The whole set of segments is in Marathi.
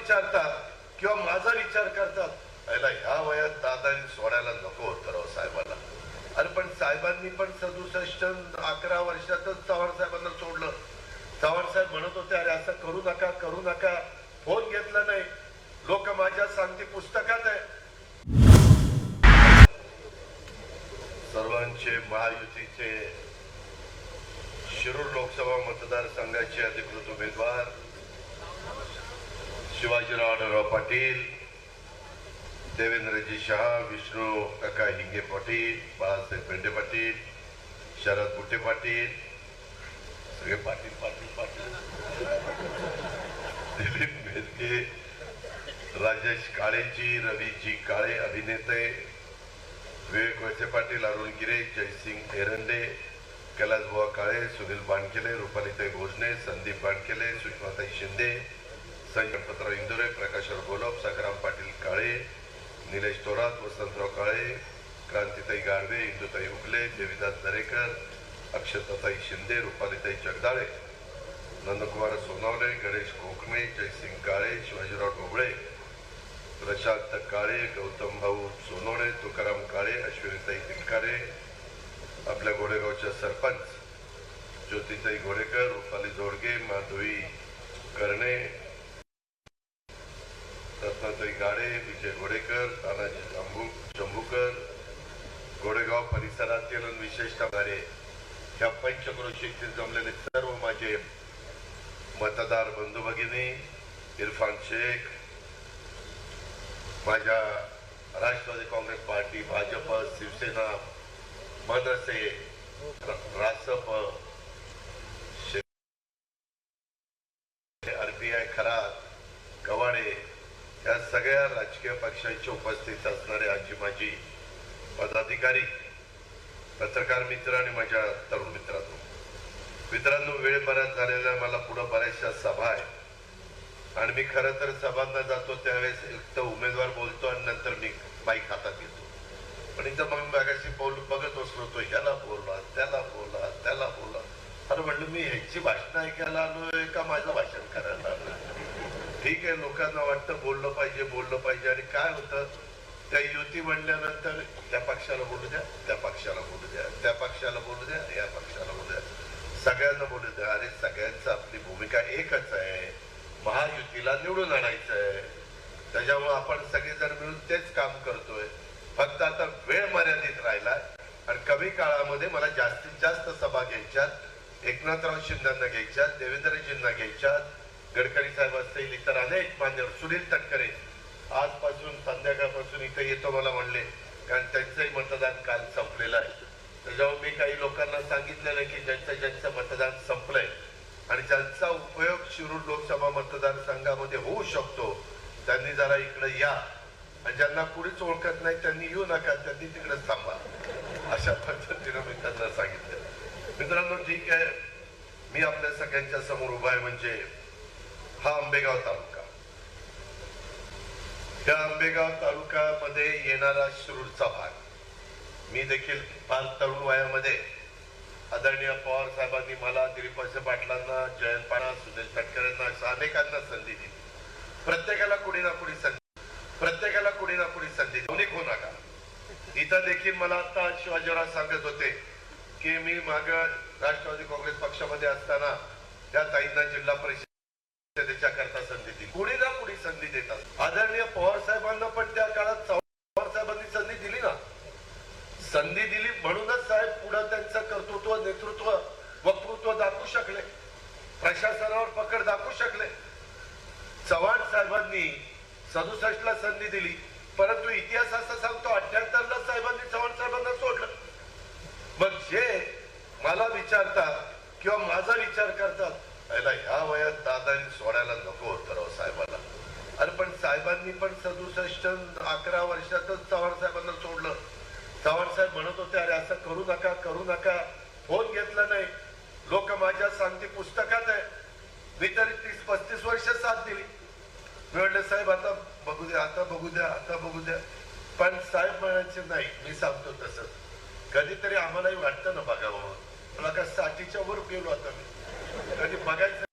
विचारतात किंवा माझा विचार करतात, याला ह्या वयात दादांनी सोडायला नको होतं राव साहेबांना. अरे पण साहेबांनी पण 67-11 वर्षातच चव्हाण साहेबांना सोडलं. चव्हाण साहेब म्हणत होते, अरे असं करू नका करू नका. फोन घेतला नाही. लोक माझ्या सांगते पुस्तकात आहे. सर्वांचे महायुतीचे शिरूर लोकसभा मतदारसंघाचे अधिकृत उमेदवार शिवाजीराव आढळराव पाटील, देवेंद्रजी शहा, विष्णू काका हिंगे पाटील, बाळासाहेब पेंडे पाटील, शरद बुटे पाटील, सगळे पाटील पाटील पाटील, दिलीप मेहते, राजेश काळेजी, रवीजी काळे अभिनेते, विवेक वळसे पाटील, अरुण गिरे, जयसिंग एरंडे, कैलासबुवा काळे, सुनील बाणकेले, रुपालीताई भोजने, संदीप बाणकेले, सुषमाताई शिंदे, संजय गणपतराव इंदुरे, प्रकाशराव गोलप, संग्राम पाटील काळे, निलेश थोरात, वसंतराव काळे, क्रांतीताई गाडवे, इंदुताई उगले, देवीदास दरेकर, अक्षताताई शिंदे, रुपालीताई जगदाळे, नंदकुमार सोनवणे, गणेश कोकणे, जयसिंग काळे, शिवाजीराव ढोबळे, प्रशांत काळे, गौतम भाऊ सोनवणे, तुकाराम काळे, अश्विनीताई तिलकारे, आपल्या घोडेगावच्या सरपंच ज्योतिताई घोडेकर, रुपाली जोडगे, माधवी करणे, रत्नाताई गाडे, विजय घोडेकर, तानाजी जंबूकर, घोडेगाव परिसरातील विशेषतः ह्या पंचक्रोशीतील जमलेले सर्व माझे मतदार बंधू भगिनी, इरफान शेख, माझ्या राष्ट्रवादी काँग्रेस पार्टी, भाजप, शिवसेना, मनसे, रासप, आरपीआय, खरात, कवाडे या सगळ्या राजकीय पक्षांची उपस्थित असणारे आजी माजी पदाधिकारी, पत्रकार मित्र आणि माझ्या तरुण मित्रांनो, वेळ बराच झालेला, मला पुढे बऱ्याचशा सभा आहे आणि मी खरं तर सभांना जातो त्यावेळेस एक तर उमेदवार बोलतो आणि नंतर मी बाईक हातात घेतो. पण इथं मग मागाशी बघत बसलो, ह्याला बोलला, त्याला बोलला, त्याला बोलला. अरे म्हणलं, मी ह्याची भाषण ऐकायला आलोय का माझं भाषण करायला आलोय? ठीक आहे, लोकांना वाटतं बोललं पाहिजे आणि काय होतं, त्या युती म्हणल्यानंतर त्या पक्षाला बोलू द्या, त्या पक्षाला बोलू द्या, त्या पक्षाला बोलू द्या, या पक्षाला बोलू द्या, सगळ्यांना बोलू द्या. अरे सगळ्यांचं आपली भूमिका एकच आहे, महायुतीला निवडून आणायचं आहे. त्याच्यामुळे आपण सगळेजण मिळून तेच काम करतोय. फक्त आता वेळ मर्यादित राहिला आणि कमी काळामध्ये मला जास्तीत जास्त सभा घ्यायच्यात, एकनाथराव शिंदेना घ्यायच्यात, देवेंद्रजींना घ्यायच्यात, गडकरी साहेब असतील, इतर अनेक मान्यवर, सुनील तटकरे आजपासून संध्याकाळपासून इथे येतो मला म्हणले, कारण त्यांचंही मतदान काल संपलेलं आहे. त्याच्यामुळे मी काही लोकांना सांगितलेलं की ज्यांचं मतदान संपलंय आणि ज्यांचा उपयोग शिरूर लोकसभा मतदारसंघामध्ये होऊ शकतो त्यांनी जरा इकडे या, आणि ज्यांना कुणीच ओळखत नाही त्यांनी येऊ नका, त्यांनी तिकडे थांबा, अशा पद्धतीने मी त्यांना सांगितलं. मित्रांनो, ठीक आहे, मी आपल्या सगळ्यांच्या समोर उभा आहे. म्हणजे हा आंबेगाव तालुका, त्या आंबेगाव तालुक्यामध्ये येणारा शिरूरचा भाग, मी देखील फार तरुण वयामध्ये आदरणीय पवार साहेबांनी मला, दिलीप वळसे पाटलांना, जयंत पाटील, सुनील तटकरेंना, अशा अनेकांना संधी दिली. प्रत्येकाला कुणी ना कुणी संधी अनेक होऊ नका. इथं देखील मला आता शिवाजीराव सांगत होते की मी माग राष्ट्रवादी काँग्रेस पक्षामध्ये असताना त्या ताईंना जिल्हा परिषदेच्या करता संधी दिली. कुणी ना कुणी संधी देतात. आदरणीय पवार साहेबांना पण त्या काळात पवार साहेबांनी संधी दिली ना, संधी दिली म्हणूनच साहेब पुढे त्यांचं कर्तृत्व, नेतृत्व, वक्तृत्व दाखवू शकले, प्रशासनावर पकड दाखवू शकले. चव्हाण साहेबांनी 67 ला संधी दिली, परंतु इतिहास असं सांगतो 78 ला साहेबांनी चव्हाण साहेबांना सोडलं. मग जे मला विचारतात किंवा माझा विचार करतात, याला ह्या वयात दादांनी सोडायला नको होतं राव साहेबांना. अरे पण साहेबांनी पण 67-11 वर्षातच चव्हाण साहेबांना सोडलं. चव्हाण साहेब म्हणत होते, अरे असं करू नका करू नका. फोन घेतला नाही. लोक माझ्या सांगते पुस्तकात आहे. मी तरी 30-35 वर्ष साथ दिली. मी म्हटलं, साहेब आता बघू द्या, आता बघू द्या, आता बघू द्या. पण साहेब म्हणायचे, नाही मी सांगतो तसंच. कधीतरी आम्हालाही वाटतं ना बघावं. मला का 60च्या वर गेलो आता मी, कधी बघायचं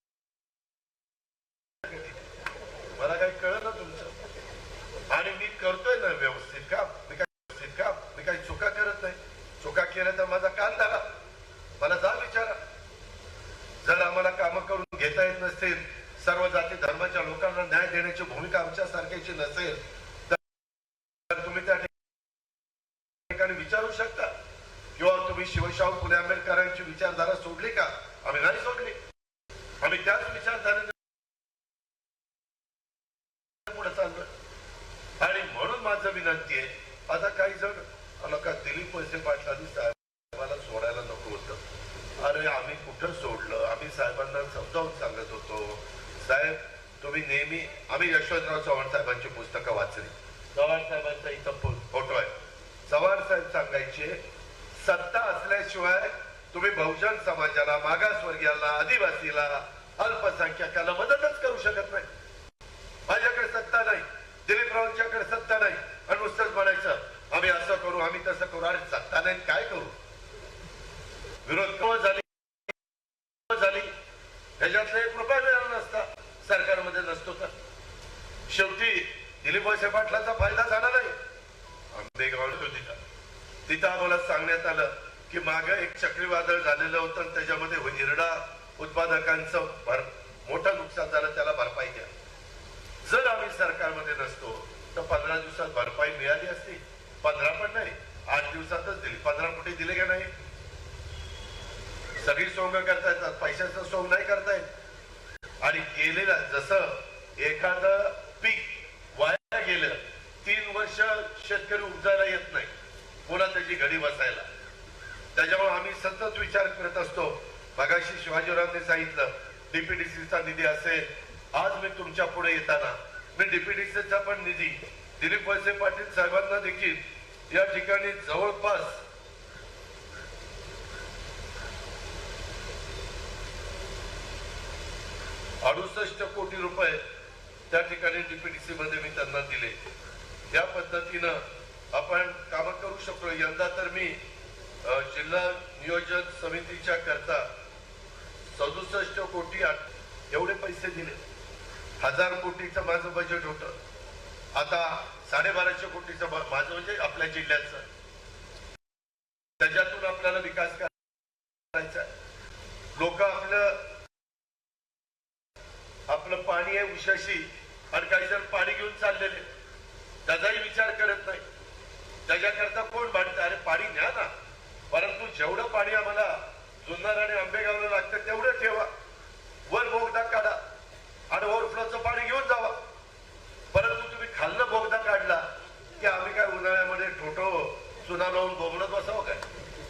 मला काही कळलं ना तुमचं. आणि मी करतोय ना व्यवस्थित काम, मी काही चुका करत नाही. चुका केल्या तर माझा कान दागा, मला जा विचारा. जर आम्हाला कामं करून घेता येत नसतील, सर्व जाती धर्माच्या लोकांना न्याय देण्याची भूमिका आमच्या सारख्याची नसेल, तर तुम्ही त्या ठिकाणी विचारू शकता. किंवा तुम्ही शिवशाहू फुले आंबेडकरांची विचारधारा सोडली का? आम्ही नाही सोडली. आम्ही त्याच विचारधारेने पुढे चाललोय. आणि म्हणून माझं विनंती आहे, आता काही जण का दिलीप वळसे पाटलांनी साहेबाला सोडायला नको होतं. अरे आम्ही कुठं सोडलं? आम्ही साहेबांना समजावून सांगत होतो, साहेब तुम्ही नेहमी, आम्ही यशवंतराव चव्हाण साहेबांची पुस्तकं वाचली. चव्हाण साहेबांचा इथं फोटो आहे. चव्हाण साहेब सांगायचे, सत्ता असल्याशिवाय तुम्ही बहुजन समाजाला, मागासवर्गीयाला, आदिवासीला, अल्पसंख्याकाला मदतच करू शकत नाही. माझ्याकडे सत्ता नाही, दिलीपरावांच्याकडे सत्ता नाही, आणि नुसतंच म्हणायचं आम्ही असं करू, आम्ही तसं करू. अरे सत्ता नाही काय करू? विरोध केव्हा झाली ह्याच्यातला एक रुपया मिळाला नसता, सरकारमध्ये नसतो तर. शेवटी दिलीप वळसे पाटलाचा फायदा झाला नाही. आंबेगाव तिथं आम्हाला सांगण्यात आलं की मागे एक चक्रीवादळ झालेलं होतं, त्याच्यामध्ये हिरडा उत्पादकांचं मोठं नुकसान झालं, त्याला भरपाई द्या. जर आम्ही सरकारमध्ये नसतो तर 15 दिवसात भरपाई मिळाली असती. 15 पण नाही, 8 दिवसातच दिली. 15 कोटी दिले का नाही? सगळी सोंग करता येतात, पैशाचं सोंग नाही करता येत. आणि गेलेलं जसं एखादं पीक वाया गेलं, 3 वर्ष शेतकरी उपजायला येत नाही, पुन्हा त्याची घडी बसायला. त्याच्यामुळे आम्ही सतत विचार करत असतो. मगाशी शिवाजीरावांनी सांगितलं डीपीडीसीचा निधी असेल. आज मी तुमच्या पुढे येताना मी डीपीडीसीचा पण निधी दिलीप वळसे पाटील साहेबांना देखील या ठिकाणी जवळपास 68 कोटी रुपये त्या ठिकाणी डीपीडीसी मध्ये मी त्यांना दिले. त्या पद्धतीनं आपण काम करू शकतो. यंदा तर मी जिल्हा नियोजन समितीच्या करता 67 कोटी एवढे पैसे दिले. 1000 कोटीचं माझं बजेट होतं. आता 1250 कोटीचं माझं म्हणजे आपल्या जिल्ह्याचं. त्याच्यातून आपल्याला विकास करायचा. लोक आपलं पाणी आहे उशाशी, आणि काही जण पाणी घेऊन चाललेले, त्याचाही विचार करत नाही. त्याच्याकरता कोण भांडतं? अरे पाणी न्या ना, परंतु जेवढं पाणी आम्हाला जुन्नर आणि आंबेगावला लागतं तेवढं ठेवा. वर बोगदा काढा आणि ओव्हरफ्लोचं पाणी घेऊन जावा. परंतु तुम्ही खाल्लं बोगदा काढला की आम्ही काय उन्हाळ्यामध्ये ठोठो चुना लावून बोगणत बसावं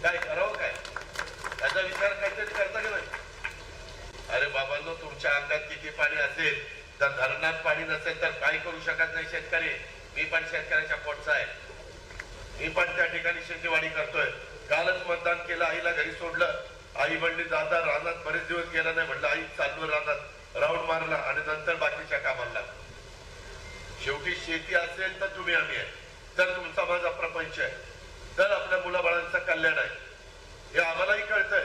काय करावं काय? याचा विचार काहीतरी करता की नाही? अरे बाबांनो, तुमच्या अंगात किती पाणी असेल तर धरणात पाणी नसेल तर काय करू शकत नाही शेतकरी. मी पण शेतकऱ्याच्या पोटचा आहे. मी पण त्या ठिकाणी शेतीवाडी करतोय. कालच मतदान केलं, आईला घरी सोडलं. आई म्हणली दादा रानात बरेच दिवस गेला नाही. म्हटलं आई चाललो रानात, राऊंड मारला आणि नंतर बाकीच्या कामाला. शेवटी शेती असेल तर तुम्ही आम्ही आहे, तर तुमचा माझा प्रपंच आहे, तर आपल्या मुलाबाळांचं कल्याण आहे, हे आम्हालाही कळतंय.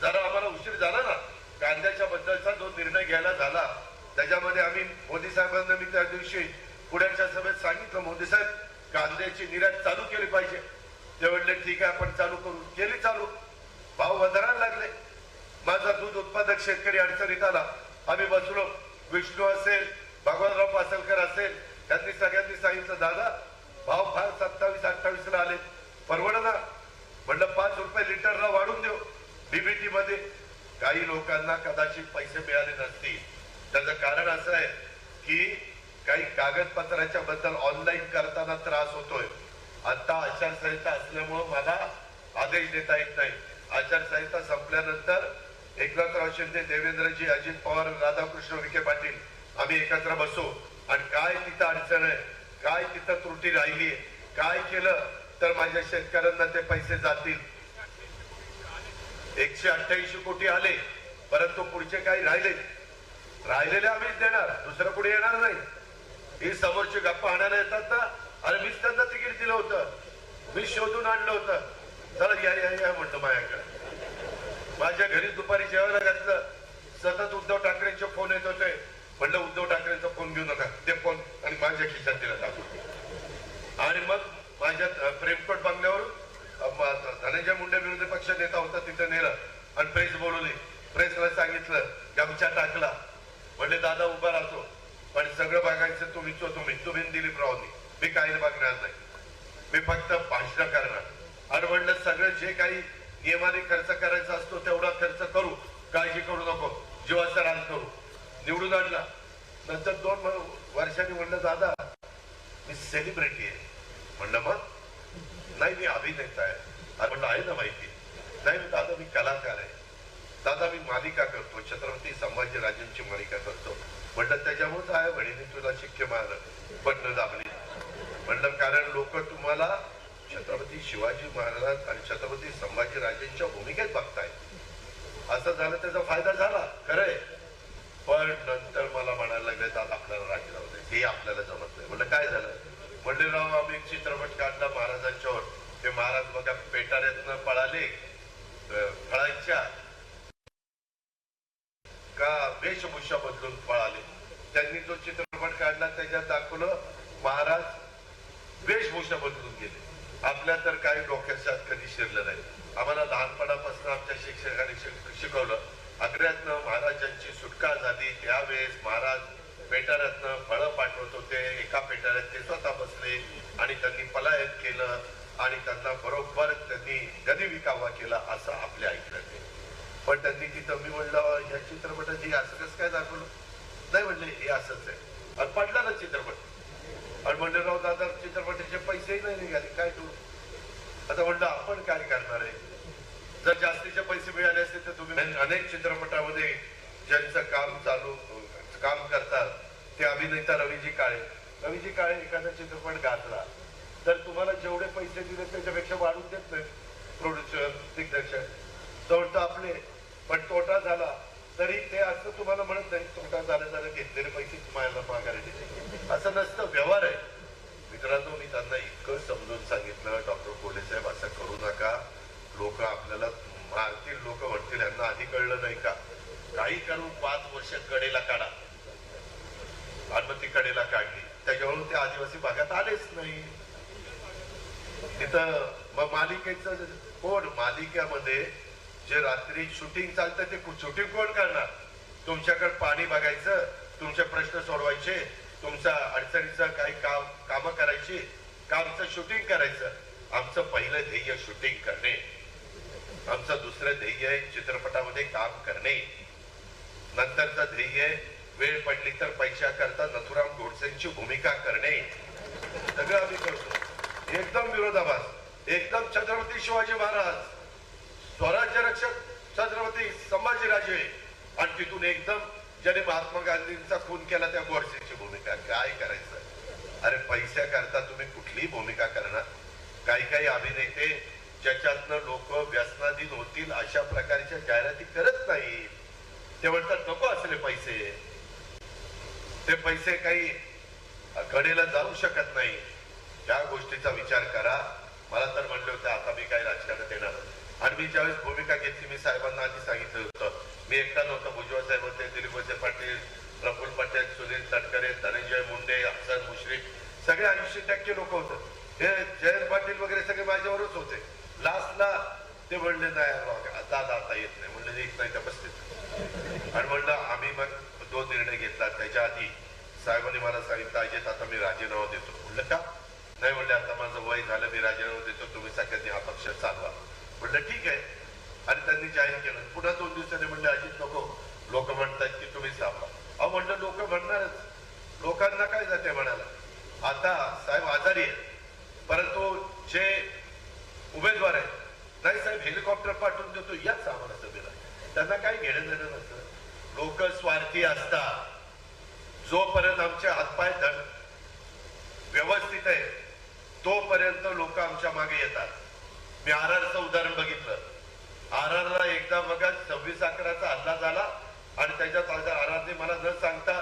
जरा आम्हाला उशीर झाला ना, कांद्याच्या बद्दलचा जो निर्णय घ्यायला झाला त्याच्यामध्ये आम्ही मोदी साहेबांना मी त्या दिवशी पुण्याच्या सभेत सांगितलं, मोदी साहेब कांद्याची निर्यात चालू केली पाहिजे. ते म्हणले ठीक आहे आपण चालू करू. केली चालू. भाव वधारायला लागले. माझा दूध उत्पादक शेतकरी अडचणीत आला. आम्ही बसलो, विष्णू असेल, भगवानराव पासलकर असेल, त्यांनी सगळ्यांनी सांगितलं दादा भाव फार 27-28 ला आले, परवडना. म्हणलं 5 रुपये लिटरला वाढून देऊ डीबीटी मध्ये. काही लोकांना कदाचित पैसे मिळाले नसतील. त्याचं कारण असं आहे की काही कागदपत्राच्या बद्दल ऑनलाईन करताना त्रास होतोय. आता आचारसंहिता असल्यामुळं मला आदेश देता येत नाही. आचारसंहिता संपल्यानंतर एकनाथराव शिंदे, देवेंद्रजी, अजित पवार, राधाकृष्ण विखे पाटील आम्ही एकत्र बसू आणि काय तिथं अडचण आहे, काय तिथं त्रुटी राहिली, काय केलं तर माझ्या शेतकऱ्यांना ते पैसे जातील. 188 कोटी आले, परंतु पुढचे काही राहिलेले आम्हीच देणार, दुसरं कुठे येणार नाही. ही समोरची गप्पा आणायला येतात ना, अरे मीच त्यांना तिकीट दिलं होतं, मी शोधून आणलं होतं, चला या म्हणलं माझ्याकडे. माझ्या घरी दुपारी जेवायला घातलं, सतत उद्धव ठाकरेंचे फोन येत होते, म्हणलं उद्धव ठाकरेंचा फोन घेऊ नका, ते फोन आणि माझ्या खिशात दिला टाकून. आणि मग माझ्या प्रेमकोट बंगल्यावरून धनंजय मुंडे विरोधी पक्ष नेता होता तिथं नेलं आणि प्रेस बोलवली. प्रेसला सांगितलं, गमछा टाकला, म्हणले दादा उभा राहतो पण सगळं बघायचं तुम्ही दिलीप रावनी, मी काही बघणार नाही, मी फक्त भाषण करणार. आणि म्हणलं सगळं जे काही नियमाने खर्च करायचा असतो तेवढा खर्च करू, काळजी करू नको, जीवाचा रान करू. निवडून आणला. नंतर 2 वर्षांनी म्हणलं दादा मी सेलिब्रिटी आहे. म्हणलं मग? नाही मी अभिनेता आहे. म्हणलं आहे ना माहिती. नाही दादा मी कलाकार आहे. दादा मी मालिका करतो, छत्रपती संभाजीराजेंची मालिका करतो. म्हणलं त्याच्यामुळेच आहे वडील तुला शिक्के मारलं, बटणं दाबली. म्हणलं कारण लोक तुम्हाला छत्रपती शिवाजी महाराज आणि छत्रपती संभाजीराजेंच्या भूमिकेत बघताय. असं झालं त्याचा फायदा झाला खरंय. पण नंतर मला म्हणायला लागले दादा आपल्याला राजीनामा द्यायचं, हे आपल्याला जमत नाही. म्हणलं काय झालं? म्हणले राव आम्ही एक चित्रपट काढला महाराजांच्यावर, ते महाराज बघा पेटाऱ्यातनं पळाले फळांच्या का वेशभूषा बदलून पळाले. त्यांनी जो चित्रपट काढला त्याच्यात दाखवलं महाराज वेशभूषा बदलून गेले. आपल्या तर काही डोक्यात कधी शिरलं नाही. आम्हाला लहानपणापासून आमच्या शिक्षकांनी शिकवलं, आग्र्यातनं महाराजांची सुटका झाली त्यावेळेस महाराज पेटाऱ्यातनं फळं पाठवत होते. एका पेटाऱ्यात ते स्वतः बसले आणि त्यांनी पलायन केलं आणि त्यांना बरोबर त्यांनी गदी विकावा केला असं आपल्या ऐकलं. पण त्यांनी तिथं मी म्हणलं या चित्रपटाची असं कसं काय दाखवलं? नाही म्हणले हे असंच आहे. आणि पडला ना चित्रपट. आणि म्हणले राव दादा चित्रपटाचे पैसेही नाही निघाले, काय करू? आता म्हणलं आपण काय करणार आहे? जर जास्तीचे पैसे मिळाले असते तर तुम्ही अनेक चित्रपटामध्ये ज्यांचं काम करतात ते अभिनेता रवीजी काळे एखादा चित्रपट गाजला तर तुम्हाला जेवढे पैसे दिले त्याच्यापेक्षा वाढून देत नाही प्रोड्युसर दिग्दर्शक. तर आपले पण तोटा झाला तरी ते असं तुम्हाला म्हणत नाही तोटा झाला घेतलेले पैसे तुम्हाला माघारी दिले. असं नसतं, व्यवहार आहे. मित्रांनो मी त्यांना इतकं समजून सांगितलं, डॉक्टर कोल्हे साहेब असं करू नका, लोक आपल्याला मारतील, लोक म्हणतील यांना आधी कळलं नाही का, काही करून 5 वर्ष कडेला काढा. आणि मग ती कडेला काढली, त्याच्यावरून ते आदिवासी भागात आलेच नाही. तिथं मग मालिकेमध्ये जे रात्री शूटिंग चालतं ते शूटिंग कोण करणार? तुमच्याकडे पाणी बघायचं, तुमचे प्रश्न सोडवायचे, तुमच्या अडचणीचं काही कामं करायची, कामचं शूटिंग करायचं. आमचं पहिलं ध्येय शूटिंग करणे, आमचं दुसरं ध्येय आहे चित्रपटामध्ये काम करणे, नंतरचं ध्येय वेळ पडली तर पैशाकरता नथुराम गोडसेंची भूमिका करणे. सगळं आम्ही करतो. एकदम विरोधाभास, एकदम छत्रपती शिवाजी महाराज, स्वराज्य रक्षक छत्रपती संभाजीराजे आणि तिथून एकदम ज्याने महात्मा गांधींचा खून केला त्या गोडसेची भूमिका. काय करायचं? अरे पैशाकरता तुम्ही कुठलीही भूमिका करणार. काही अभिनेते ज्याच्यातनं लोक व्यसनाधीन होतील अशा प्रकारच्या जाहिराती करत नाही. ते म्हणतात नको असले पैसे, ते पैसे काही कडेला जाऊ शकत नाही. या गोष्टीचा विचार करा. मला तर म्हणले होते आता मी काही राजकारणात येणार. आणि मी ज्यावेळेस भूमिका घेतली मी साहेबांना आधी सांगितलं होतं, मी एकटा नव्हतं. भुजबळ साहेब होते, दिलीप वळसे पाटील, प्रफुल्ल पटेल, सुनील तटकरे, धनंजय मुंडे, हसन मुश्रीफ, सगळे 80% लोक होते. हे जयंत पाटील वगैरे सगळे माझ्यावरच होते. लास्टला ते म्हणले नाही आता येत नाही. म्हणले येत नाही त्या बसते. आणि म्हणलं आम्ही मग 2 निर्णय घेतला. त्याच्या आधी साहेबांनी मला सांगितलं अजित आता मी राजीनामा देतो. म्हणलं का? नाही म्हणले आता माझं वय झालं, मी राजीनामा देतो, तुम्ही सगळ्यांनी हा पक्ष चालवा. म्हणलं ठीक आहे. आणि त्यांनी जाहीर केलं. पुन्हा 2 दिवसांनी म्हणले अजित नको, लोक म्हणतात की तुम्ही थांबा. अहो म्हणलं लोक म्हणणारच, लोकांना काय जाते म्हणाला. आता साहेब आजारी आहे, परंतु जे उमेदवार आहेत नाही साहेब हेलिकॉप्टर पाठवून देतो याच आम्हाला सभेला. त्यांना काही घेणं देणं नसतं. लोक स्वार्थी असतात. जोपर्यंत आमचे हातपाय व्यवस्थित आहे तोपर्यंत लोक आमच्या मागे येतात. मी आरआरचं उदाहरण बघितलं. आरआरला एकदा बघा 26/11चा हल्ला झाला आणि त्याच्यात आरआरने मला न सांगता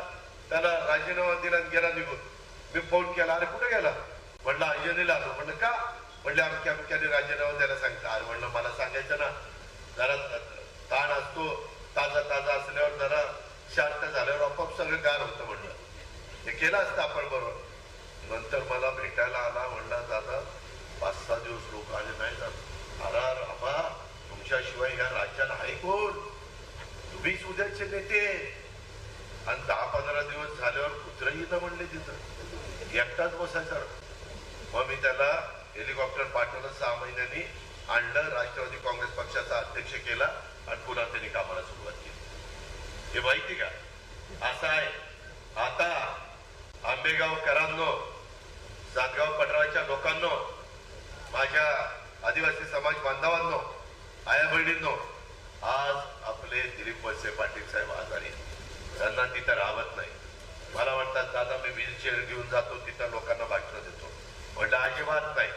त्याला राजीनामा दिला आणि गेला निघून. मी फोन केला, अरे कुठे गेला? म्हणलं अंजनीला आलो. म्हणलं का? म्हणले अमक्याने राजीनामा द्यायला सांगता. अरे म्हणलं मला सांगायचं ना, जरा ताण असतो, ताजा असल्यावर जरा शांत झाल्यावर आपोआप सगळं गार होतं म्हणलं. हे केलं असतं आपण बरोबर. नंतर मला भेटायला आला, म्हणला दादा 5-6 दिवस लोक आले नाही जात. अरे आबा, तुमच्याशिवाय या राज्याला आहे कोण? तुम्हीच उद्याचे नेते. आणि 10-15 दिवस झाल्यावर कुत्रही न म्हणले तिथं, एकटाच बसायचा. मग मी त्याला हेलिकॉप्टर पाठवलं, 6 महिन्यांनी आणलं, राष्ट्रवादी काँग्रेस पक्षाचा अध्यक्ष केला आणि पुन्हा त्यांनी कामाला सुरुवात केली. हे माहिती का? असं आहे. आता आंबेगावकरांनो, सातगाव पठाराच्या लोकांनो, माझ्या आदिवासी समाज बांधवांनो, आया बहिणींनो, आज आपले दिलीप वळसे पाटील साहेब आजारी, त्यांना तिथं राहत नाही. मला म्हणतात दादा मी व्हीलचेअर घेऊन जातो, तिथं लोकांना भाषण देतो. म्हटलं अजिबात नाही,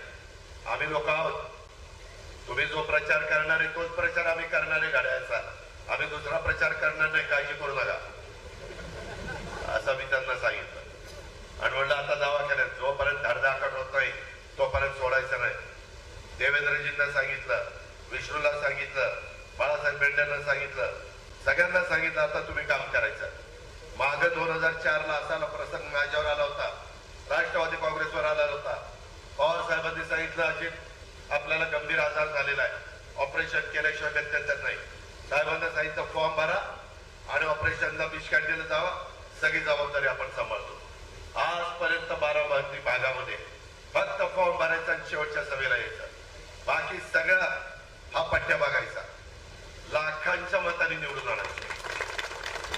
आम्ही लोक आहोत. तुम्ही जो प्रचार करणार आहे तोच प्रचार आम्ही करणार आहे घड्याळाचा. आम्ही दुसरा प्रचार करणार नाही, काळजी करू नका, असं मी त्यांना सांगितलं. आणि म्हणलं आता दवाखान्यात जोपर्यंत धडधाकट होत नाही तोपर्यंत सोडायचं नाही. देवेंद्रजींना सांगितलं, विष्णूला सांगितलं, बाळासाहेब बेंडेंना सांगितलं, सगळ्यांना सांगितलं आता तुम्ही काम करायचं. मागे 2004ला असा प्रसंग माझ्यावर आला होता, राष्ट्रवादी काँग्रेसवर आला होता. पवार साहेबांनी सांगितलं अजित आपल्याला गंभीर आजार झालेला आहे, ऑपरेशन केल्याशिवाय गत्यंतर नाही. साहेबांना सांगितलं फॉर्म भरा आणि ऑपरेशनला विष काढलेलं जावा, सगळी जबाबदारी आपण सांभाळतो. आजपर्यंत बारामती भागामध्ये फक्त फॉर्म भरायचा आणि शेवटच्या सभेला यायचं, बाकी सगळा हा पट्ट्या बघायचा. लाखांच्या मतांनी निवडून आणायचं.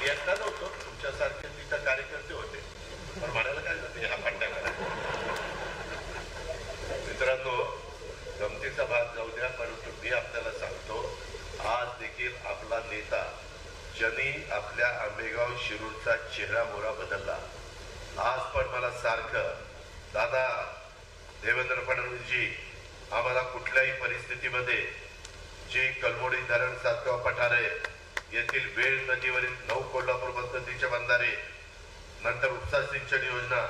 एकदा नव्हतो, तुमच्यासारखे तिथं कार्यकर्ते होते, पण म्हणायला काय जाते हा पट्ट्या करायचा. मित्रांनो, गमतीचा भाग जाऊ द्या, परंतु मी आपल्याला सांगतो, आज देखील आपला नेता ज्यांनी आपल्या आंबेगाव शिरूरचा चेहरा मोहरा बदलला, आज पण मला सारखं दादा देवेंद्र फडणवीसजी आम्हाला कुठल्याही परिस्थितीमध्ये जे कलमोडी धरण, सातगाव पठारे येथील वेळ नदीवरील 9 कोल्हापूर पद्धतीचे बंधारे, नंतर उपसा सिंचन योजना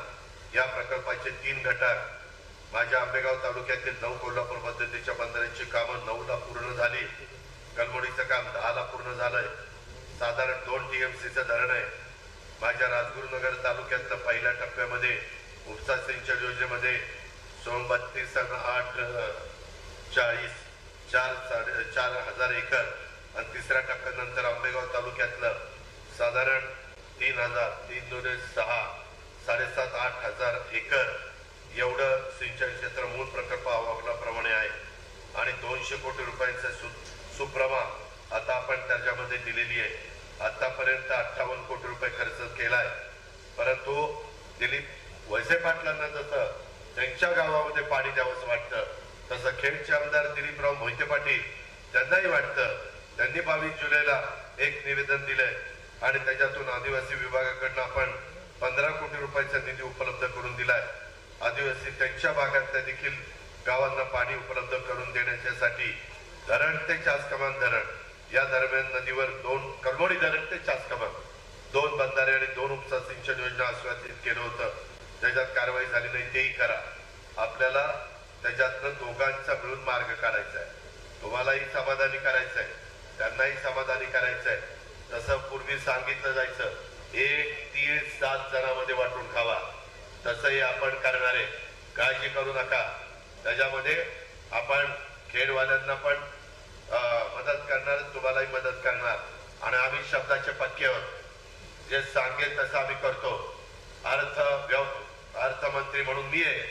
या प्रकल्पाचे 3 घटक, माझ्या आंबेगाव तालुक्यातील 9 कोल्हापूर पद्धतीच्या बंधाऱ्यांची कामं 9ला पूर्ण झाली. कलमोडीचं काम 10ला पूर्ण झालंय. साधारण 2 TMCचं धरण आहे. माझ्या राजगुरुनगर तालुक्यातल्या पहिल्या टप्प्यामध्ये उपसा सिंचन योजनेमध्ये 4,32,840 एकर आणि तिसऱ्या टप्प्यानंतर आंबेगाव तालुक्यातलं साधारण 3,000 एकर एवढं सिंचन क्षेत्र मूळ प्रकल्प अहवालाप्रमाणे आहे. आणि 200 कोटी रुपयांचं सुप्रमा आता आपण त्याच्यामध्ये दिलेली आहे. आतापर्यंत 58 कोटी रुपये खर्च केलाय. परंतु दिलीप वळसे पाटलांना जसं त्यांच्या गावामध्ये पाणी द्यावंसं वाटतं, तसं खेडचे आमदार दिलीपराव मोहिते पाटील त्यांनाही वाटतं. त्यांनी 22 जुलैला एक निवेदन दिलंय आणि त्याच्यातून आदिवासी विभागाकडनं आपण 15 कोटी रुपयाचा निधी उपलब्ध करून दिलाय. आदिवासी त्यांच्या भागातल्या देखील गावांना पाणी उपलब्ध करून देण्यासाठी धरण ते चासकमान धरण या दरम्यान नदीवर 2 कलमोडी धरण ते चासकमान 2 बंधारे आणि 2 उपसा सिंचन योजना आश्वासित केलं होतं. त्याच्यात कारवाई झाली नाही, तेही करा. आपल्याला त्याच्यातनं दोघांचा मिळून मार्ग काढायचा आहे. तुम्हालाही समाधानी करायचं आहे, त्यांनाही समाधानी करायचं आहे. तसं पूर्वी सांगितलं जायचं 1 तीळ 7 जणांमध्ये वाटून खावा, तसंही आपण करणार आहे. काळजी करू नका. त्याच्यामध्ये आपण खेडवाल्यांना पण मदत करणार, तुम्हालाही मदत करणार. आणि आम्ही शब्दाचे पक्क्यावर जे सांगेल तसं आम्ही करतो. अर्थमंत्री म्हणून मी आहे,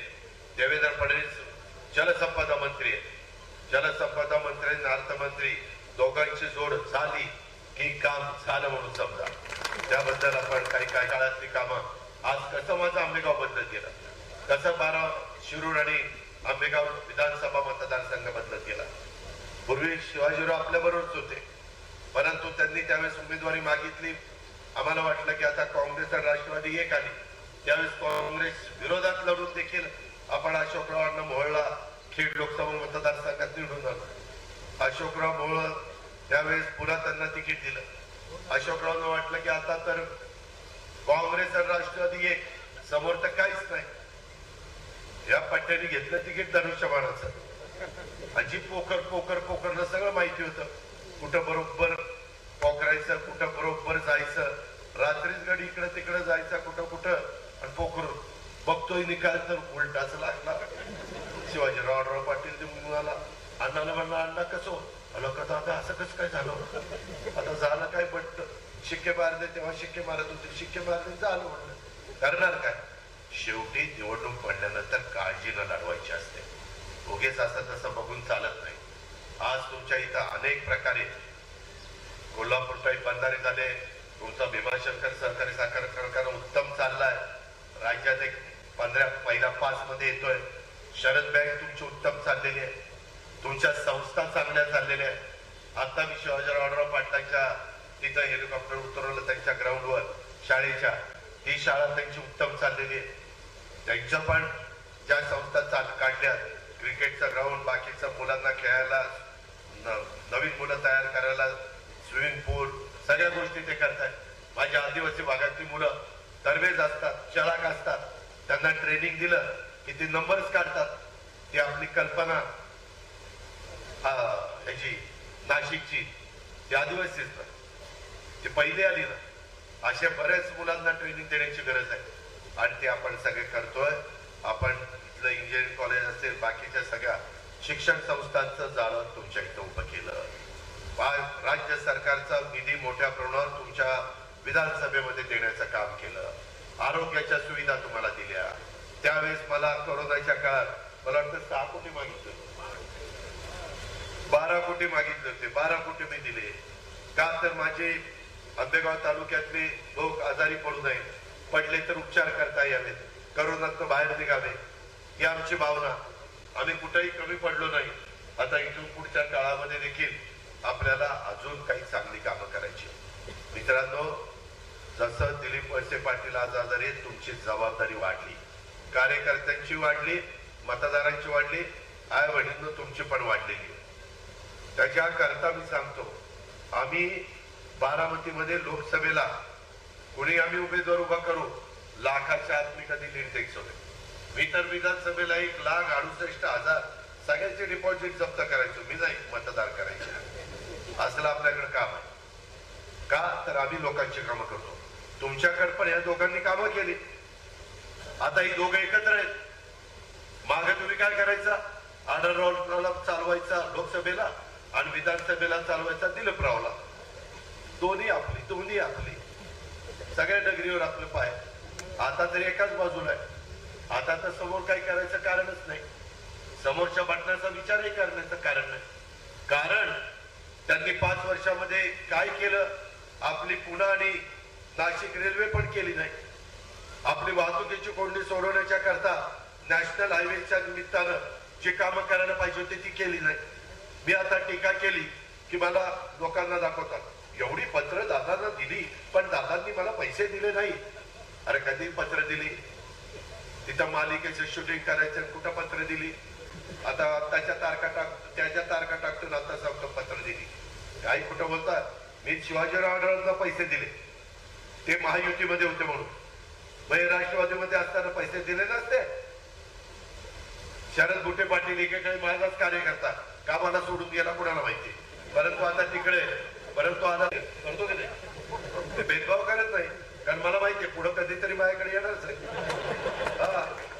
देवेंद्र फडणवीस जलसंपदा मंत्री आहे. जलसंपदा मंत्री आणि अर्थमंत्री दोघांची जोड झाली की काम झालं म्हणून समजा. त्याबद्दल आपण काही काळातली कामं, आज कसं माझं आंबेगाव बदलत गेलं, कसं शिरूर आणि आंबेगाव विधानसभा मतदारसंघ बदलत गेला. पूर्वी शिवाजीराव आपल्या बरोबरच होते, परंतु त्यांनी त्यावेळेस उमेदवारी मागितली. आम्हाला वाटलं की आता काँग्रेस आणि राष्ट्रवादी एक आली. त्यावेळेस काँग्रेस विरोधात लढून देखील आपण अशोकरावांना मोहोळला खेड लोकसभा मतदारसंघात निवडून आलो. अशोकराव मोहोळ त्यावेळेस पुन्हा त्यांना तिकीट दिलं. अशोकरावांना वाटलं की आता तर काँग्रेस आणि राष्ट्रवादी एक, समोर तर काहीच नाही. या पट्ट्याने घेतलं तिकीट धनुष्यबाणाचं. अजी पोखरनं सगळं माहिती होतं, कुठं बरोबर पोखरायचं, कुठं बरोबर जायचं. रात्रीच गडी इकडं तिकडं जायचा कुठं कुठं आणि पोखरून बघतोय निकाल तर उलटाच लागला. शिवाजीराव पाटील ते मुलाला अण्णाला म्हणलं अण्णा कसं आलं का आता असं कसं काय झालं आता झालं काय बट शिक्के मारले तेव्हा शिक्के मारत होते शिक्के मारले झालं म्हणलं करणार काय. शेवटी निवडणूक पडल्यानंतर काळजी न लढवायची असते. उगेच असं तसं बघून चालत नाही. आज तुमच्या इथं अनेक प्रकारे कोल्हापूर टाईप बंधारे झाले. तुमचा भीमाशंकर सहकारी साखर कारखाना उत्तम चाललाय. राज्यात एक 15 पहिला 5 मध्ये येतोय. शरद बँक तुमची उत्तम चाललेली आहे. तुमच्या संस्था चांगल्या चाललेल्या आहेत. आता मी शिवाजीराव पाटलांच्या तिथं हेलिकॉप्टर उतरवलं त्यांच्या ग्राउंडवर शाळेच्या. ही शाळा त्यांची उत्तम चाललेली आहे. त्यांच्या पण ज्या संस्था काढल्या क्रिकेटचा ग्राउंड बाकीच्या मुलांना खेळायला नवीन मुलं तयार करायला स्विमिंग पूल सगळ्या गोष्टी ते करतायत. माझ्या आदिवासी भागातली मुलं दरवेज असतात चलाक असतात. त्यांना ट्रेनिंग दिलं की ते नंबर्स काढतात. ती आपली कल्पना ह्याची नाशिकची ती आदिवासीच ना ती पहिली आली ना. अशा बऱ्याच मुलांना ट्रेनिंग देण्याची गरज आहे आणि ते आपण सगळे करतोय. आपण इथलं इंजिनिअरिंग कॉलेज असेल बाकीच्या सगळ्या शिक्षण संस्थांचं जाळं तुमच्या इथं उभं केलं. राज्य सरकारचा निधी मोठ्या प्रमाणावर तुमच्या विधानसभेमध्ये देण्याचं काम केलं. आरोग्याच्या सुविधा तुम्हाला दिल्या. त्यावेळेस मला कोरोनाच्या काळात मला वाटतं 6 कोटी मागितले 12 कोटी मागितले होते. 12 कोटी मी दिले. का तर माझे आंबेगाव तालुक्यातले लोक आजारी पडू नये, पडले तर उपचार करता यावेत, करोनातून बाहेर निघावे ही आमची भावना. आम्ही कुठेही कमी पडलो नाही. आता इथून पुढच्या काळामध्ये देखील आपल्याला अजून काही चांगली कामं करायची. मित्रांनो, जसं दिलीप वळसे पाटील आज आजारी आहेत तुमची जबाबदारी वाढली, कार्यकर्त्यांची वाढली, मतदारांची वाढली, आई वडील तुमची पण वाढलेली. त्याच्या करता मी सांगतो आम्ही बारामतीमध्ये लोकसभेला कुणी आम्ही उमेदवार उभा करू लाखाच्या आत मी कधी लीड द्यायचो नाही. मी तर विधानसभेला 1,68,000 सगळ्यांचे डिपॉझिट जप्त करायचो. मी नाही मतदार करायचे. असलं आपल्याकडे काम आहे. का तर आम्ही लोकांची कामं करतो. तुमच्याकडे पण या दोघांनी कामं केली. आता ही दोघं एकत्र आहेत. मागे तुम्ही काय करायचा आढळरावला चालवायचा लोकसभेला आणि विधानसभेला चालवायचा दिलीपरावला. दोन्ही आपली सगळ्या डगरीवर आपलं पाय. आता तरी एकाच बाजूला आहे. आता तर समोर काही करायचं कारणच नाही. समोरच्या बटनाचा विचारही करण्याचं कारण नाही. कारण त्यांनी 5 वर्षामध्ये काय केलं. आपली पुणे आणि नाशिक रेल्वे पण केली नाही. आपली वाहतुकीची कोंडी सोडवण्याच्या करता नॅशनल हायवेच्या निमित्तानं जी कामं करायला पाहिजे होती ती केली नाही. मी आता टीका केली की मला लोकांना दाखवतात एवढी पत्र दादांना दिली पण दादांनी मला पैसे दिले नाही. अरे कधी पत्र दिली. तिथं मालिकेचं शूटिंग करायचं कुठं पत्र दिली. आता त्याच्या तारखा टाकतो आता सांगतो पत्र दिली. काही कुठं बोलतात. मी शिवाजीरावांना पैसे दिले ते महायुतीमध्ये होते म्हणून. मग राष्ट्रवादीमध्ये असताना पैसे दिले नसते. शरद बुटे पाटील एकेकाळी माझाच कार्यकर्ता कामाला सोडून गेला कुणाला माहिती. परंतु आता तिकडे परंतु आता करतो की नाही भेदभाव करत नाही. कारण मला माहितीये पुढं कधीतरी माझ्याकडे येणारच आहे.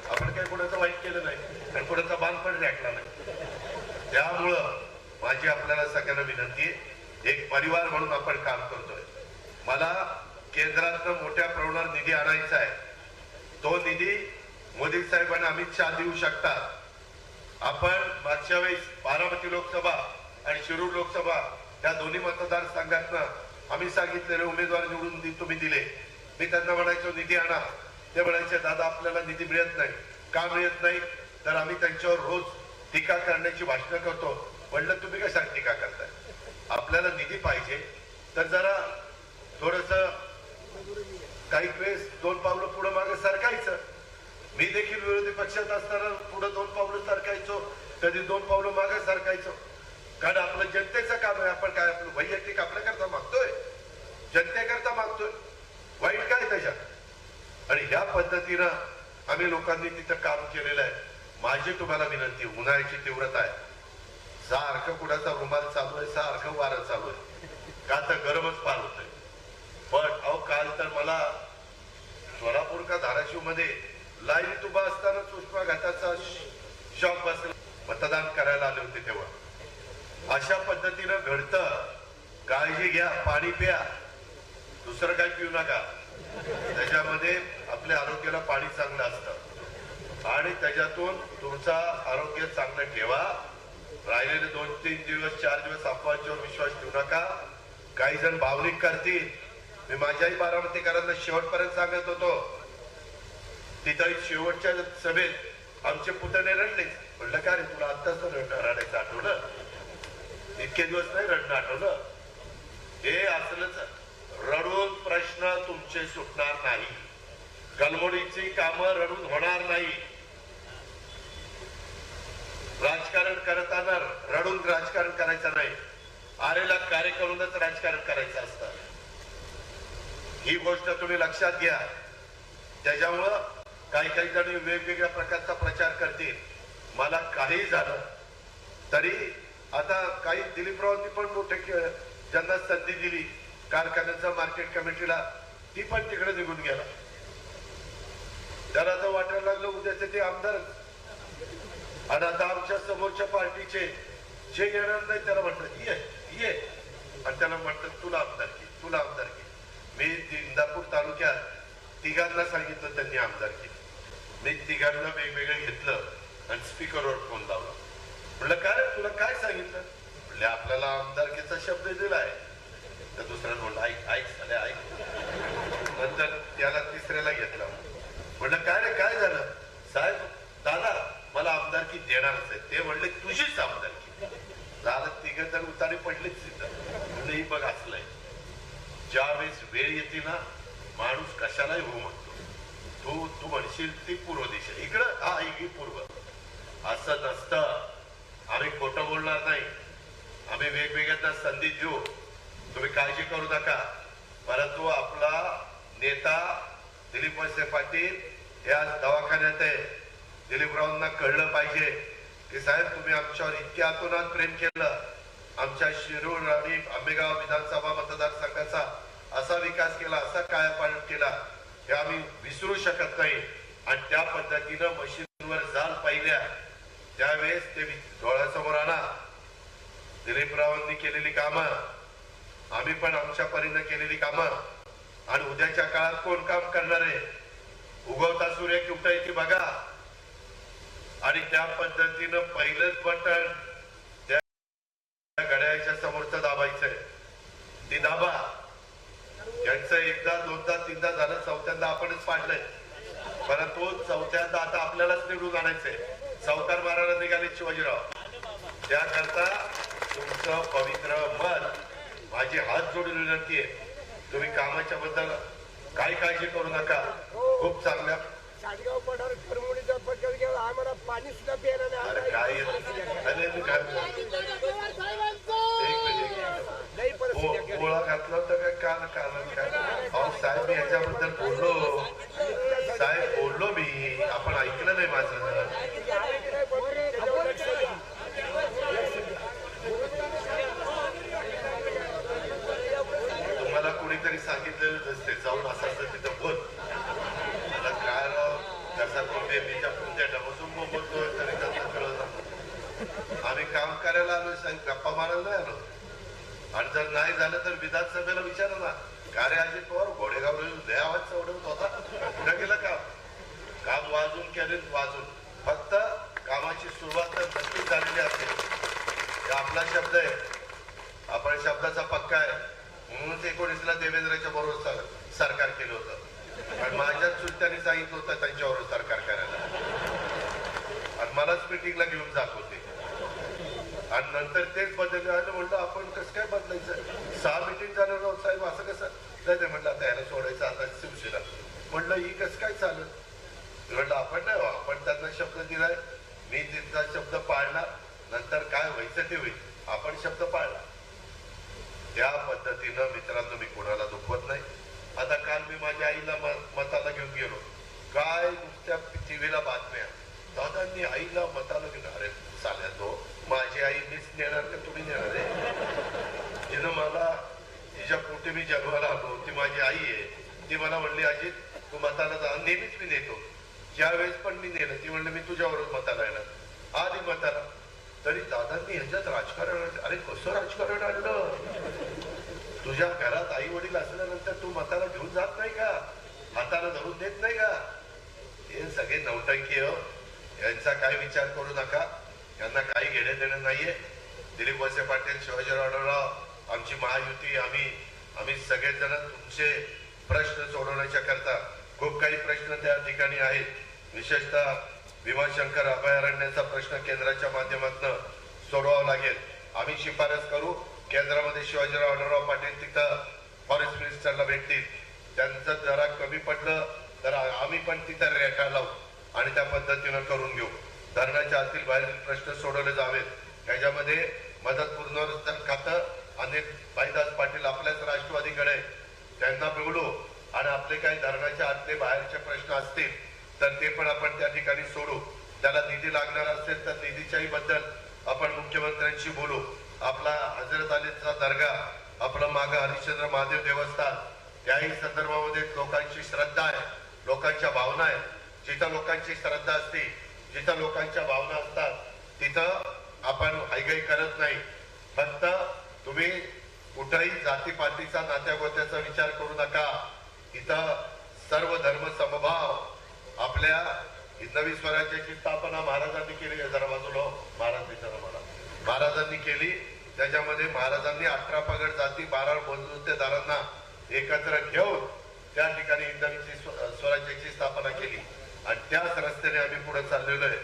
आपण काही कुणाचं वाईट केलं नाही आणि कुणाचा बांध पण राखला नाही. त्यामुळं माझी आपल्याला सगळ्यांना विनंती आहे एक परिवार म्हणून आपण काम करतोय. मला केंद्रातनं मोठ्या प्रमाणावर निधी आणायचा आहे. तो निधी मोदी साहेबांना अमित शहा देऊ शकतात. आपण मागच्या वेळेस बारामती लोकसभा आणि शिरूर लोकसभा या दोन्ही मतदारसंघातनं आम्ही सांगितलेले उमेदवार निवडून तुम्ही दिले. मी त्यांना म्हणायचो निधी आणा. ते म्हणायचे दादा आपल्याला निधी मिळत नाही. का मिळत नाही तर आम्ही त्यांच्यावर रोज टीका करण्याची भाषणं करतो. म्हणलं तुम्ही कशाला टीका करताय. आपल्याला निधी पाहिजे तर जरा थोडस काही वेळेस 2 पावलं पुढे मागे सरकायचं. मी देखील विरोधी पक्षात असताना पुढे 2 पावलं सरकायचो, कधी 2 पावलं मागे सरकायचो. कारण आपलं जनतेचं काम आहे. आपण काय आपलं वैयक्तिक आपल्याकरता मागतोय, जनतेकरता मागतोय. वाईट काय त्याच्यात. आणि ह्या पद्धतीनं आम्ही लोकांनी तिथं काम केलेलं आहे. माझी तुम्हाला विनंती उन्हाळ्याची तीव्रता आहे. सारखं कुणाचा रुमाल चालू आहे, सारखं वारं चालू आहे. का तर गरमच फार होतंय. पण अहो काल तर मला सोलापूर का धाराशिव मध्ये लाईनीत उभा असताना उष्माघाताचा शॉक बसला. मतदान करायला आले होते तेव्हा. अशा पद्धतीनं घडतं. काळजी घ्या, पाणी प्या, दुसरं काही पिऊ नका. त्याच्यामध्ये आपल्या आरोग्याला पाणी चांगलं असतं आणि त्याच्यातून तुमचा आरोग्य चांगलं ठेवा. राहिलेले 2-3 दिवस 4 दिवस अफवांच्यावर विश्वास ठेवू नका. काही जण भावनिक करतील. मी माझ्याही बारामतीकरांना शेवटपर्यंत सांगत होतो. तिथं शेवटच्या सभेत आमचे पुतणे रडले. म्हणलं का रे तुला आत्ताच रडायचं आठवलं? इतके दिवस नाही रडणं आठवलं? हे असलंच. रडून प्रश्न तुमचे सुटणार नाही. गलमोडीची कामं रडून होणार नाही. राजकारण करताना रडून राजकारण करायचं नाही. आरेला कार्य करूनच राजकारण करायचं असतं. ही गोष्ट तुम्ही लक्षात घ्या. त्याच्यामुळं काही जण वेगवेगळ्या प्रकारचा प्रचार करतील. मला काही झालं तरी आता काही दिलीपरावांनी पण मोठे ज्यांना संधी दिली कारखान्याचा मार्केट कमिटीला, ती पण तिकडे निघून गेला. त्याला आता वाटायला लागलं उद्याचे ते आमदार. आणि आता आमच्या समोरच्या पार्टीचे जे येणार नाही त्याला म्हणतात ये आणि त्याला म्हणतात तुला आमदारकी, तुला आमदारकी. मी इंदापूर तालुक्यात तिघांना सांगितलं त्यांनी आमदारकी. मी तिघांना वेगवेगळं घेतलं आणि स्पीकरवर फोन लावला. म्हटलं काय तुला काय सांगितलं? म्हटलं आपल्याला आमदारकीचा शब्द दिलाय. तर दुसऱ्यानं म्हणलं ऐक झाले ऐक. नंतर त्याला तिसऱ्याला घेतला. म्हटलं काय रे काय झालं? साहेब दादा मला आमदारकी देणारच आहे. ते म्हणले तुझीच आमदारकी. झालं तिघ जण उतारी पडलेच तिथं. म्हणजे ही बघ असलंय. ज्यावेळेस वेळ येते ना माणूस कशालाही हो म्हणतो. तू म्हणशील ती पूर्व दिशा इकडं, हा ही पूर्व. असं नसतं. आम्ही खोटं बोलणार नाही. आम्ही वेगवेगळ्यांना संधी देऊ. तुम्ही काळजी करू नका. परंतु आपला नेता दिलीप वळसे पाटील हे आज दवाखान्यात आहे. दिलीपरावांना कळलं पाहिजे की साहेब तुम्ही आमच्यावर इतक्या आतोनात प्रेम केलं. आमच्या शिरूर आणि आंबेगाव विधानसभा मतदारसंघाचा असा विकास केला, असा कायापालट केला हे आम्ही विसरू शकत नाही. आणि त्या पद्धतीनं मशीनवर जाल पाहिल्या त्यावेळेस ते डोळ्यासमोर आणा. दिलीपरावांनी केलेली कामं, आम्ही पण आमच्या परीनं केलेली कामं आणि उद्याच्या काळात कोण काम करणार आहे? उगवता सूर्य कुठं येते बघा. आणि त्या पद्धतीनं पहिलंच बटन त्या घड्याळाच्या समोरचं दाबायचंय. ती दाबा. यांचं एकदा दोनदा तीनदा झालं, चौथ्यांदा आपणच पाडलंय. परंतु चौथ्यांदा आता आपल्यालाच निवडून आणायचंय. सावकार मारायला निघाले शिवाजीराव. त्याकरता तुमचं पवित्र मन माझी हात जोडून विनंती आहे. तुम्ही कामाच्या बद्दल काही काळजी करू नका. खूप चांगल्या सातगाव पठार करमुडीचा प्रचार केला. आम्हाला पाणी सुद्धा प्यायला नाही. काय गोळा घातला होता काय काल काय? अहो साहेब याच्याबद्दल बोललो. साहेब बोललो मी. आपण ऐकलं नाही माझं. तुम्हाला कोणीतरी सांगितलेलं नसते जाऊन असं तिथं बोल. मला काय कसा बेबीच्या पुंजाटा बसून बोलतोय तरी त्यांना कळत. आम्ही काम करायला आलो साहेब, गप्पा मारायला नाही आलो. आणि जर नाही झालं तर विधानसभेला विचारा ना. का रे अजित पवार घोडेगाव लय आवाज चढवत होता, कुठं गेलं काम वाजून केले वाजून. फक्त कामाची सुरुवात तर नक्कीच झालेली असेल. आपला शब्द आहे. आपण शब्दाचा पक्का आहे. म्हणूनच 19ला देवेंद्रच्या बरोबर सरकार केलं होतं. आणि माझ्या चुलत्यांनी सांगितलं होतं त्यांच्यावर सरकार करायला. आणि मलाच मिटिंगला घेऊन जात होते. आणि नंतर तेच बदल आलं. म्हणलं आपण कसं काय बदलायचं? 6 मिटिंग झालं राव साहेब, असं कसं नाही. म्हटलं आता याला सोडायचं आता शिवसेना. म्हटलं ही कसं काय चालत? म्हटलं आपण नाही, आपण त्यांना शब्द दिलाय. मी त्यांचा शब्द पाळणार. नंतर काय व्हायचं ते होईल. आपण शब्द पाळला. त्या पद्धतीनं मित्रांनो मी कोणाला दुखवत नाही. आता काल मी माझ्या आईला मताला घेऊन गेलो. काय नुसत्या टीव्हीला बातम्या, दादांनी आईला मताला घेऊन. अरे चालेल तो माझी आई मीच नेणार का तुम्ही नेणार आहे? तिनं मला तिच्या पोटी मी जन्माला आलो, ती माझी आई आहे. ती मला म्हणली अजित तू मताला जा. नेहमीच मी नेतो, ज्या वेळेस पण मी नेलं ती म्हणलं मी तुझ्यावरच मताला येणार. आधी मताला. तरी दादांनी ह्याच्यात राजकारण आणलं. अरे कसं राजकारण आणलं? तुझ्या घरात आई वडील असल्यानंतर तू मताला घेऊन जात नाही का? हाताला धरून देत नाही का? हे सगळे नौटंकी हो, यांचा काय विचार करू नका. यांना काही घेणं देणं नाहीये. दिलीप वळसे पाटील, शिवाजीराव आढळराव, आमची महायुती, आम्ही सगळेजण तुमचे प्रश्न सोडवण्याच्या करता खूप काही प्रश्न त्या ठिकाणी आहेत. विशेषतः भीमाशंकर अभयारण्याचा प्रश्न केंद्राच्या माध्यमातून सोडवावा लागेल. आम्ही शिफारस करू, केंद्रामध्ये शिवाजीराव आढळराव पाटील तिथं फॉरेस्ट मिनिस्टरला भेटतील. त्यांचं जरा कमी पडलं तर आम्ही पण तिथं रेटा लावू आणि त्या पद्धतीनं करून घेऊ. धरणाच्या आतील बाहेरील प्रश्न सोडवले जावेत. त्याच्यामध्ये मदत पुनर्वसन खातं आणि भाईदास पाटील आपल्याच राष्ट्रवादीकडे, त्यांना बोलू आणि आपले काही धरणाच्या आतले बाहेरचे प्रश्न असतील तर ते पण आपण त्या ठिकाणी सोडू. त्याला निधी लागणार असेल तर निधीच्याही बद्दल आपण मुख्यमंत्र्यांशी बोलू. आपला हजरत अलीचा दर्गा, आपलं मागं हरिश्चंद्र महादेव देवस्थान, त्याही संदर्भामध्ये लोकांची श्रद्धा आहे, लोकांच्या भावना आहे. जिथं लोकांची श्रद्धा असते, जिथं लोकांच्या भावना असतात तिथं आपण हायगाई करत नाही. फक्त तुम्ही कुठेही जातीपातीचा नात्यागोत्याचा विचार करू नका. इथं सर्व धर्म समभाव. आपल्या नवी स्वराज्याची स्थापना महाराजांनी केली. जरा बाजूला महाराज विचारा मला. महाराजांनी केली. त्याच्यामध्ये महाराजांनी 18 पगड जाती 12 बंधुतेदारांना एकत्र घेऊन त्या ठिकाणी नवी स्वराज्याची स्थापना केली आणि त्याच रस्त्याने आम्ही पुढे चाललेलो आहे.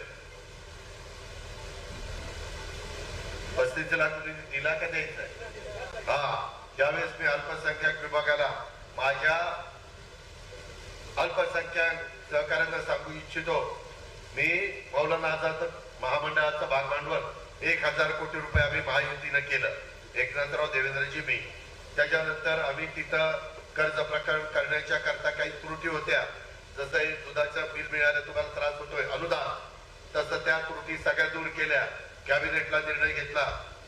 35 लाख दिला का द्यायचा? हा, त्यावेळेस मी अल्पसंख्याक विभागाला माझ्या अल्पसंख्याक सहकार्यांना सांगू इच्छितो, मी मौलाना आझाद महामंडळाचं भागभांडवल 1000 कोटी रुपये आम्ही महायुतीनं केलं. एकनाथराव देवेंद्रजी, मी. त्याच्यानंतर आम्ही तिथं कर्ज प्रकरण करण्याच्या करता काही त्रुटी होत्या. जसं दुधाचं बिल मिळालं, तुम्हाला त्रास होतोय, अनुदान, तसं त्या त्रुटी सगळ्या दूर केल्या. कॅबिनेटला निर्णय घेतला.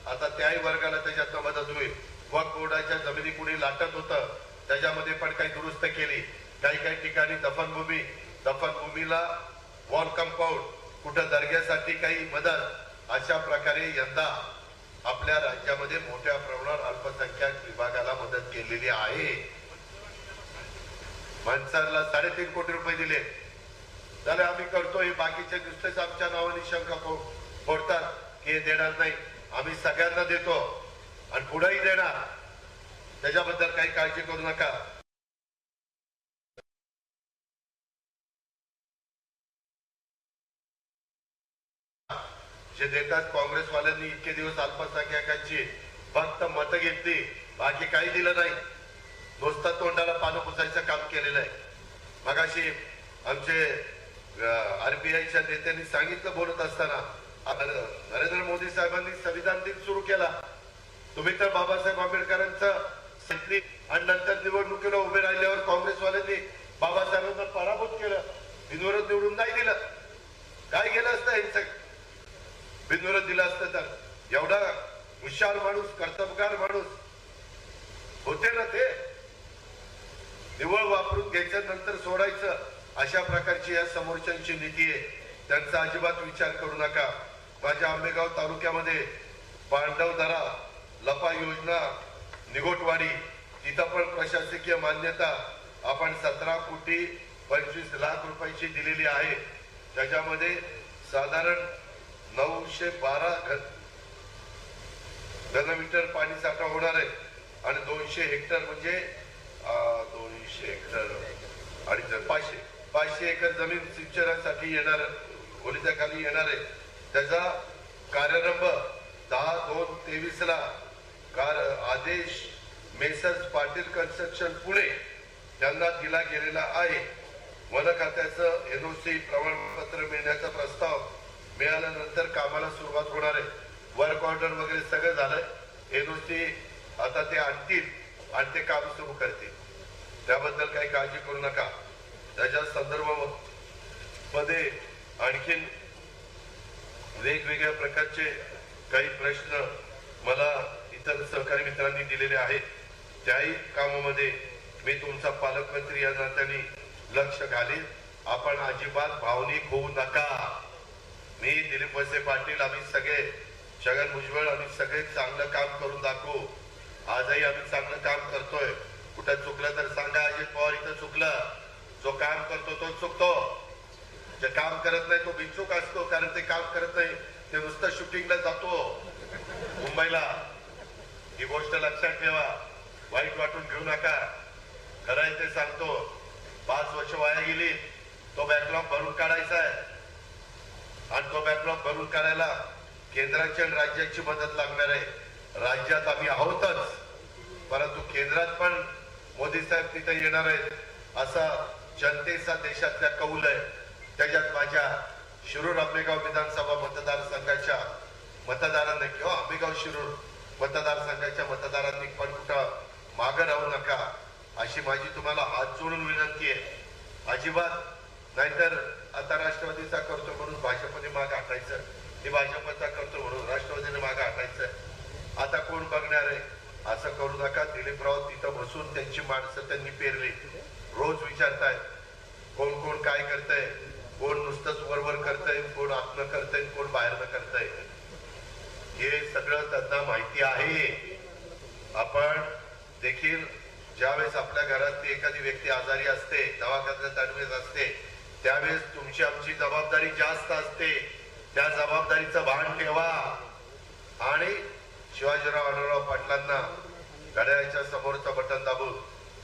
आता त्याही वर्गाला त्याच्यात मदत होईल. वक्फ बोर्डाच्या जमिनी पुढे लाटत होतं, त्याच्यामध्ये पण काही दुरुस्त केली. काही ठिकाणी दफनभूमीला वॉल कंपाऊंड, कुठं दर्ग्यासाठी काही मदत. अशा प्रकारे यंदा आपल्या राज्यामध्ये मोठ्या प्रमाणावर अल्पसंख्याक विभागाला मदत केलेली आहे. मनसरला 3.5 कोटी रुपये दिले. त्याला आम्ही करतोय. बाकीचे नुसतेच आमच्या नावाने शंका फोडतात की हे देणार नाही. आम्ही सगळ्यांना देतो आणि पुढेही देणार. त्याच्याबद्दल काही काळजी करू नका. जे देतात, काँग्रेसवाल्यांनी इतके दिवस अल्पसंख्याकांची फक्त मतं घेतली, बाकी काही दिलं नाही. नुसतं तोंडाला पानं पुसायचं काम केलेलं आहे. मगाशी आमचे RBIच्या नेत्यांनी सांगितलं बोलत असताना, नरेंद्र मोदी साहेबांनी संविधान दिन सुरू केला. तुम्ही तर बाबासाहेब आंबेडकरांचं आणि नंतर निवडणुकीला उभे राहिल्यावर काँग्रेसवाल्यांनी बाबासाहेबांना पराभूत केलं. बिनविरोध निवडून नाही दिलं. काय गेलं असतं यांचं? बिनविरोध दिलं असतं तर एवढा हुशार माणूस, कर्तबगार माणूस होते ना ते. निवळ वापरून घ्यायचं, नंतर सोडायचं, अशा प्रकारची या समोरच्यांची नीती आहे. त्यांचा अजिबात विचार करू नका. माझ्या आंबेगाव तालुक्यामध्ये पांडवदरा, लपा योजना, निगोटवाडी, तिथं पण प्रशासकीय मान्यता आपण 17 कोटी 25 लाख रुपयाची दिलेली आहे. त्याच्यामध्ये साधारण 912 घनमीटर पाणी साठा होणार आहे आणि 200 हेक्टर म्हणजे 200 हेक्टर आणि 500 एकर जमीन सिंचनासाठी येणार, खोलीच्या खाली येणार आहे. त्याचा कार्यारंभ 10/2/23 ला आदेश मेसर्स पाटील कन्स्ट्रक्शन पुणे यांना दिला गेलेला आहे. वन खात्याचं NOC प्रमाणपत्र मिळण्याचा प्रस्ताव मिळाल्यानंतर कामाला सुरुवात होणार आहे. वर्क ऑर्डर वगैरे सगळं झालंय. NOC आता ते आणतील आणि ते काम सुरू करतील. त्याबद्दल काही काळजी करू नका. त्याच्या संदर्भामध्ये आणखीन वेगवेगळ्या प्रकारचे काही प्रश्न मला इतर सहकारी मित्रांनी दिलेले आहेत. त्याही कामामध्ये मी तुमचा पालकमंत्री या नात्याने लक्ष घालीन. आपण अजिबात भावनिक होऊ नका. मी दिलीप वळसे पाटील, आम्ही सगळे, छगन भुजबळ, आम्ही सगळे चांगलं काम करून दाखवू. आजही आम्ही चांगलं काम करतोय. कुठं चुकलं तर सांगा. अजित पवार इथं चुकलं. जो काम करतो तो चुकतो, जे काम करत नाही तो बिनचूक असतो. कारण ते काम करत नाही, ते नुसतं शूटिंगला जातो मुंबईला. ही गोष्ट लक्षात ठेवा, वाईट वाटून घेऊ नका. खरं आहे ते सांगतो. 5 वर्ष वाया गेली. तो बॅकलॉग भरून काढायचा आहे आणि तो बॅकलॉग भरून काढायला केंद्राची आणि राज्याची मदत लागणार आहे. राज्यात आम्ही आहोतच, परंतु केंद्रात पण मोदी साहेब तिथे येणार आहेत असा जनतेचा देशातल्या कौल आहे. त्याच्यात माझ्या शिरूर आंबेगाव विधानसभा मतदारसंघाच्या मतदारांनी किंवा आंबेगाव शिरूर मतदारसंघाच्या मतदारांनी पण कुठं मागं राहू नका अशी माझी तुम्हाला हात जोडून विनंती आहे. अजिबात. नाहीतर आता राष्ट्रवादीचा करतो म्हणून भाजपने मागे हटायचं, हे भाजपचा करतो म्हणून राष्ट्रवादीने मागे हटायचं. आता कोण बघणार आहे? असं करू नका. दिलीपराव तिथं बसून त्यांची माणसं त्यांनी पेरली. रोज विचारतायत कोण कोण काय करतंय, कोण नुसतंच वरवर करतंय, कोण आतनं करतंय, कोण बाहेरनं करतंय. हे सगळं त्यांना माहिती आहे. आपण देखील ज्यावेळेस आपल्या घरातली एखादी व्यक्ती आजारी असते, दवाखान्यात ऍडमिट असते, त्यावेळेस तुमची आमची जबाबदारी जास्त असते. त्या जबाबदारीचं भान ठेवा आणि शिवाजीराव आढळराव पाटलांना घड्याळाच्या समोरचं बटन दाबून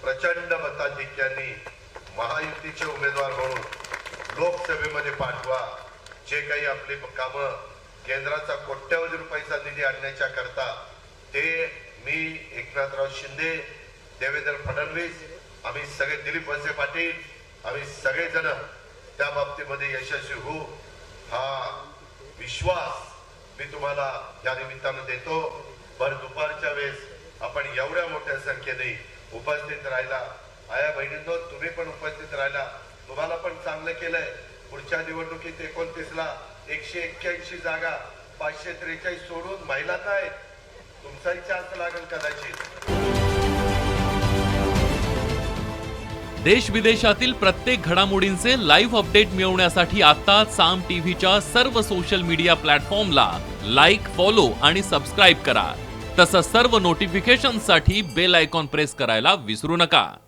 प्रचंड मताधिक्यांनी महायुतीचे उमेदवार म्हणून लोकसभेमध्ये पाठवा. जे काही आपली कामं केंद्राचा कोट्यवधी रुपयाचा निधी आणण्याच्या करता ते मी, एकनाथराव शिंदे, देवेंद्र फडणवीस, आम्ही सगळे, दिलीप वळसे पाटील, आम्ही सगळेजण त्या बाबतीमध्ये यशस्वी होऊ हा विश्वास मी तुम्हाला या निमित्तानं देतो. भर दुपारच्या वेळेस आपण एवढ्या मोठ्या संख्येने उपस्थित राहिला. आया बहिणींनो, तुम्ही पण उपस्थित राहिला. तुम्हाला पण चांगलं केलंय. पुढच्या निवडणुकीत 29ला 181 जागा 543 सोडून महिलाच आहेत. तुमचाही चान्स लागेल कदाचित. देश विदेशातील प्रत्येक घडामोडींचे लाईव्ह अपडेट मिळवण्यासाठी आता साम टीव्हीच्या सर्व सोशल मीडिया प्लॅटफॉर्मला लाईक, फॉलो आणि सबस्क्राईब करा. तसंच सर्व नोटिफिकेशनसाठी बेल आयकॉन प्रेस करायला विसरू नका.